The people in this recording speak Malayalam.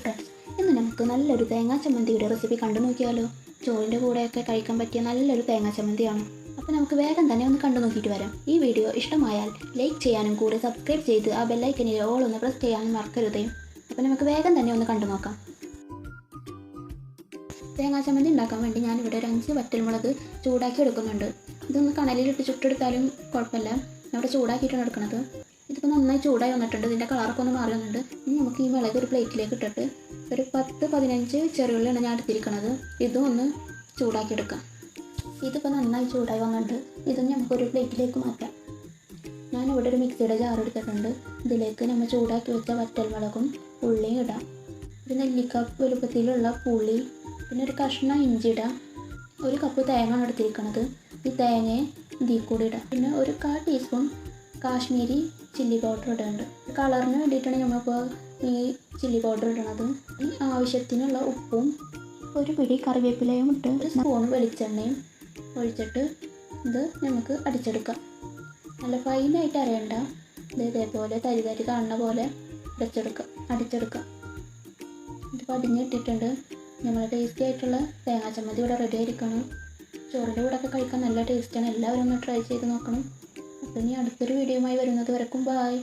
ഫ്രണ്ട്സ്, ഇന്ന് നമുക്ക് നല്ലൊരു തേങ്ങാ ചമ്മന്തിയുടെ റെസിപ്പി കണ്ടു നോക്കിയാലോ. ചോറിൻ്റെ കൂടെയൊക്കെ കഴിക്കാൻ പറ്റിയ നല്ലൊരു തേങ്ങാ ചമ്മന്തിയാണ്. അപ്പോൾ നമുക്ക് വേഗം തന്നെ ഒന്ന് കണ്ടു നോക്കിയിട്ട് വരാം. ഈ വീഡിയോ ഇഷ്ടമായാൽ ലൈക്ക് ചെയ്യാനും കൂടെ സബ്സ്ക്രൈബ് ചെയ്ത് ആ ബെല്ലൈക്കനിൽ ഓൾ ഒന്ന് പ്രസ് ചെയ്യാനും മറക്കരുതേ. അപ്പോൾ നമുക്ക് വേഗം തന്നെ ഒന്ന് കണ്ടു നോക്കാം. തേങ്ങാ ചമ്മന്തി ഉണ്ടാക്കാൻ വേണ്ടി ഞാനിവിടെ ഒരു 5 വറ്റൽമുളക് ചൂടാക്കി എടുക്കുന്നുണ്ട്. ഇതൊന്ന് കണലിലിട്ട് ചുട്ടെടുത്താലും കുഴപ്പമില്ല, ഇവിടെ ചൂടാക്കിയിട്ടാണ് എടുക്കുന്നത്. ഇതിപ്പോൾ നന്നായി ചൂടായി വന്നിട്ടുണ്ട്, ഇതിൻ്റെ കളറൊക്കെ ഒന്ന് മാറി വന്നിട്ടുണ്ട്. ഇനി നമുക്ക് ഈ മുളക് ഒരു പ്ലേറ്റിലേക്ക് ഇട്ടിട്ട് ഒരു 10-15 ചെറിയുള്ളിയാണ് ഞാൻ എടുത്തിരിക്കുന്നത്. ഇതും ഒന്ന് ചൂടാക്കിയെടുക്കാം. ഇതിപ്പോൾ നന്നായി ചൂടായി വന്നിട്ടുണ്ട്, ഇതും നമുക്കൊരു പ്ലേറ്റിലേക്ക് മാറ്റാം. ഞാനിവിടെ ഒരു മിക്സിയുടെ ജാർ എടുത്തിട്ടുണ്ട്. ഇതിലേക്ക് നമ്മൾ ചൂടാക്കി വെച്ച വറ്റൽമുളകും ഉള്ളിയും ഇടാം. ഒരു നെല്ലിക്ക വലുപ്പത്തിലുള്ള പുളി, പിന്നെ ഒരു കഷ്ണം ഇഞ്ചി ഇടാം. ഒരു കപ്പ് തേങ്ങയാണ് എടുത്തിരിക്കുന്നത്. ഈ തേങ്ങയെ ഇതിൽ കൂടി ഇടാം. പിന്നെ ഒരു 1/4 ടീസ്പൂൺ കാശ്മീരി ചില്ലി പൗഡർ ഇടുന്നുണ്ട്. കളറിന് വേണ്ടിയിട്ടാണ് നമ്മളിപ്പോൾ ഈ ചില്ലി പൗഡർ ഇടുന്നത്. ഈ ആവശ്യത്തിനുള്ള ഉപ്പും ഒരു പിടി കറിവേപ്പിലയും ഇട്ട് ഒരു സ്പൂൺ വെളിച്ചെണ്ണയും ഒഴിച്ചിട്ട് ഇത് നമുക്ക് അടിച്ചെടുക്കാം. നല്ല ഫൈനായിട്ട് അരയണ്ട, ഇതേപോലെ തരി കാണുന്ന പോലെ അടിച്ചെടുക്കാം. ഇത് പടിഞ്ഞിട്ടിട്ടുണ്ട്. നമ്മൾ ടേസ്റ്റി ആയിട്ടുള്ള തേങ്ങാ ചമ്മന്തി ഇവിടെ റെഡി ആയിരിക്കണം. ചോറിൻ്റെ കൂടെ ഒക്കെ കഴിക്കാൻ നല്ല ടേസ്റ്റാണ്. എല്ലാവരും ഒന്ന് ട്രൈ ചെയ്ത് നോക്കണം. അപ്പോൾ ഇനി അടുത്തൊരു വീഡിയോയുമായി വരുന്നത് വരയ്ക്കും. ബായ്.